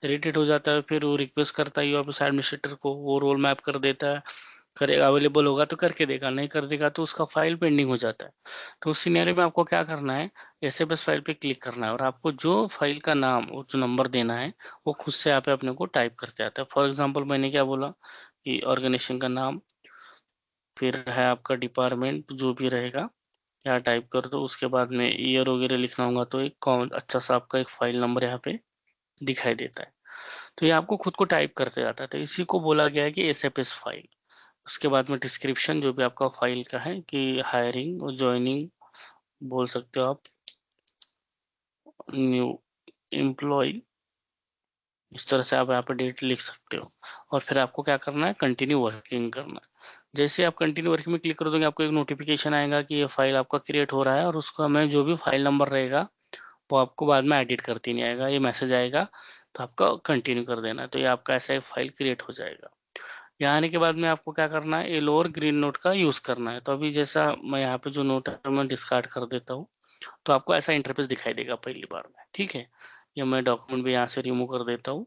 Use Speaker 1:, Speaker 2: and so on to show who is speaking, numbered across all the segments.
Speaker 1: Irritate हो जाता है, फिर वो रिक्वेस्ट करता है यूआई ऑफिस एडमिनिस्ट्रेटर को, वो रोल मैप कर देता है, करेगा, अवेलेबल होगा तो करके देगा, नहीं कर देगा तो उसका फाइल पेंडिंग हो जाता है। तो उस सिनेरियो में आपको क्या करना है, एसएफएस फाइल पे क्लिक करना है और आपको जो फाइल का नाम और जो नंबर देना है वो खुद से यहाँ पे अपने को टाइप करते आता है। फॉर एग्जाम्पल मैंने क्या बोला कि ऑर्गेनाइजेशन का नाम, फिर है आपका डिपार्टमेंट जो भी रहेगा, यहाँ टाइप कर दो, उसके बाद में ईयर वगैरह लिखना होगा तो एक अच्छा सा आपका एक फाइल नंबर यहाँ पे दिखाई देता है। तो ये आपको खुद को टाइप करते जाता है, तो इसी को बोला गया है कि एसएफएस फाइल। उसके बाद में डिस्क्रिप्शन जो भी आपका फाइल का है कि हायरिंग और ज्वाइनिंग बोल सकते हो आप, न्यू एम्प्लॉय, इस तरह से आप यहाँ पे डेट लिख सकते हो। और फिर आपको क्या करना है, कंटिन्यू वर्किंग करना है। जैसे आप कंटिन्यू वर्किंग में क्लिक कर दोगे आपको एक नोटिफिकेशन आएगा कि ये फाइल आपका क्रिएट हो रहा है, और उसका में जो भी फाइल नंबर रहेगा वो आपको बाद में एडिट करती नहीं आएगा, ये मैसेज आएगा, तो आपका कंटिन्यू कर देना है, तो ये आपका ऐसा एक फाइल क्रिएट हो जाएगा। यहाँ आने के बाद में आपको क्या करना है, येलो और ग्रीन नोट का यूज करना है। तो अभी जैसा मैं यहाँ पे जो नोट है मैं डिस्कार्ड कर देता हूँ, तो आपको ऐसा इंटरफेस दिखाई देगा पहली बार में, ठीक है। ये मैं डॉक्यूमेंट भी यहाँ से रिमूव कर देता हूँ।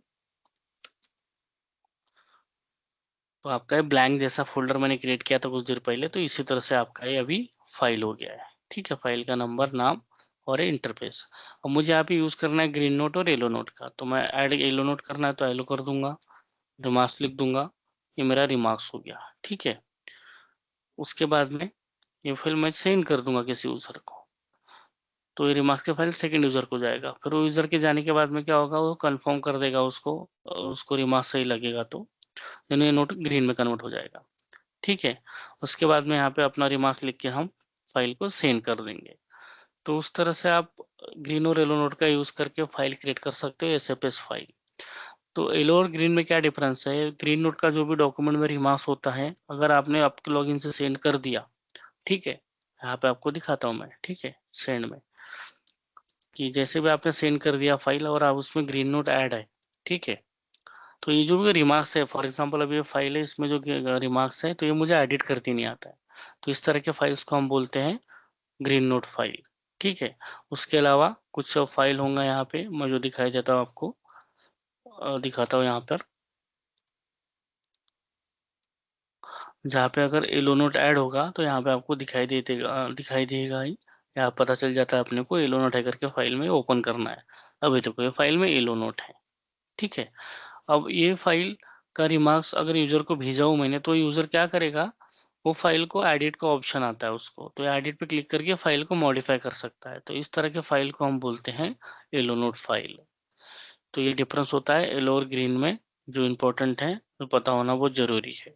Speaker 1: तो आपका ये ब्लैंक जैसा फोल्डर मैंने क्रिएट किया था कुछ देर पहले, तो इसी तरह से आपका ये अभी फाइल हो गया है, ठीक है। फाइल का नंबर, नाम और ये इंटरफेस। अब मुझे यहाँ पे यूज करना है ग्रीन नोट और येलो नोट का, तो मैं ऐड येलो नोट करना है तो येलो कर दूंगा, रिमार्क्स लिख दूंगा, ये मेरा रिमार्क्स हो गया, ठीक है। उसके बाद में ये फाइल मैं सेंड कर दूंगा किसी यूजर को, तो ये रिमार्क्स के फाइल सेकंड यूजर को जाएगा, फिर वो यूजर के जाने के बाद में क्या होगा, वो कंफर्म कर देगा उसको, उसको रिमार्क्स सही लगेगा तो ये नोट ग्रीन में कन्वर्ट हो जाएगा, ठीक है। उसके बाद में यहाँ पे अपना रिमार्क्स लिख के हम फाइल को सेंड कर देंगे। तो उस तरह से आप ग्रीन और येलो नोट का यूज करके फाइल क्रिएट कर सकते हो, एसएफएस फाइल। तो येलो और ग्रीन में क्या डिफरेंस है, ग्रीन नोट का जो भी डॉक्यूमेंट में रिमार्क्स होता है, अगर आपने आपके लॉगिन से सेंड कर दिया, ठीक है, यहाँ पे आपको दिखाता हूँ मैं, ठीक है, सेंड में, कि जैसे भी आपने सेंड कर दिया फाइल और आप उसमें ग्रीन नोट ऐड है, ठीक है, तो ये जो भी रिमार्क्स है, फॉर एग्जांपल अभी ये फाइल है, इसमें जो रिमार्क्स है तो ये मुझे एडिट करती नहीं आता है, तो इस तरह के फाइल्स को हम बोलते हैं ग्रीन नोट फाइल, ठीक है। उसके अलावा कुछ फाइल होंगे यहाँ पे, मैं जो दिखाई देता हूँ आपको, दिखाता हूँ यहाँ पर, जहाँ पे अगर येलो नोट ऐड होगा तो यहाँ पे आपको दिखाई देगा ही, यहाँ पता चल जाता है अपने को येलो नोट है करके फाइल में ओपन करना है। अभी तो कोई फाइल में येलो नोट है, ठीक है। अब ये फाइल का रिमार्क्स अगर यूजर को भेजा हो मैंने, तो यूजर क्या करेगा, वो फाइल को एडिट का ऑप्शन आता है उसको, तो एडिट पे क्लिक करके फाइल को मॉडिफाई कर सकता है, तो इस तरह के फाइल को हम बोलते हैं येलो नोट फाइल। तो ये डिफरेंस होता है येलो और ग्रीन में, जो इम्पोर्टेंट है, तो पता होना बहुत जरूरी है।